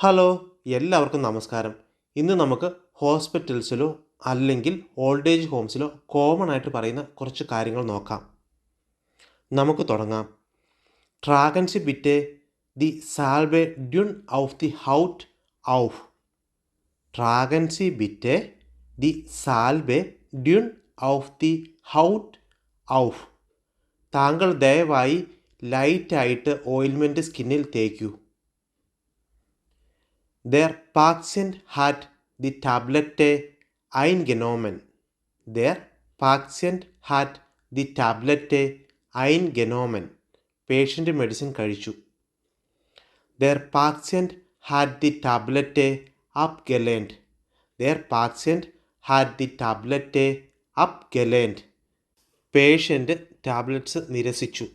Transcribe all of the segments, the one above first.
Hello, എല്ലാവർക്കും നമസ്കാരം. ഇന്ന് നമുക്ക് ഹോസ്പിറ്റൽസിലോ അല്ലെങ്കിൽ ഓൾഡ് ഏജ് ഹോംസിലോ കോമൺ ആയിട്ട് പറയുന്ന കുറച്ച് കാര്യങ്ങൾ നോക്കാം. നമുക്ക് തുടങ്ങാം. ട്രാഗൻ സി ബിറ്റെ ദി സാൽവെ ഡ്യുൺ ഔഫ് ദി ഹൗട്ട് ഔഫ്. ട്രാഗൻ സി ബിറ്റെ ദി സാൽവെ ഡ്യുൺ ഔഫ് ദി ഹൗട്ട് ഔഫ്. താങ്കൾ ദയവായി ലൈറ്റായിട്ട് ഓയിൽമെൻറ്റ് സ്കിന്നിൽ തേക്കൂ. Der Patient hat die Tablette eingenommen. Der Patient hat die Tablette eingenommen. Patient medicine കഴിച്ചു. Der Patient hat die Tablette abgelehnt. Der Patient hat die Tablette abgelehnt. Patient tablets നിരസിച്ചു.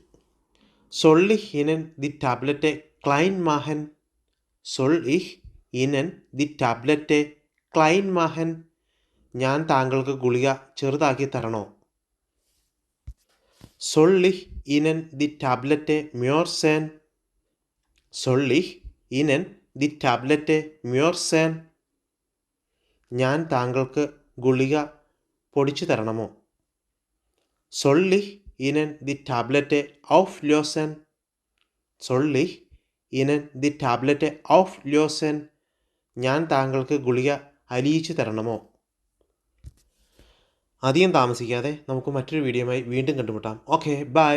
Soll ich Ihnen die Tablette klein machen? Soll ich Ihnen die Tablette klein machen? ഞാൻ താങ്കൾക്ക് ഗുളിക ചെറുതാക്കി തരണോ? Soll ich Ihnen die Tablette mürzen? Soll ich Ihnen die Tablette mürzen? ഞാൻ താങ്കൾക്ക് ഗുളിക പൊടിച്ചു തരണമോ? Soll ich Ihnen die Tablette auflösen? Soll ich Ihnen die Tablette auflösen? ഞാൻ താങ്കൾക്ക് ഗുളിക അലിയിച്ചു തരണമോ? അധികം താമസിക്കാതെ നമുക്ക് മറ്റൊരു വീഡിയോയുമായി വീണ്ടും കണ്ടുമുട്ടാം. Okay, by.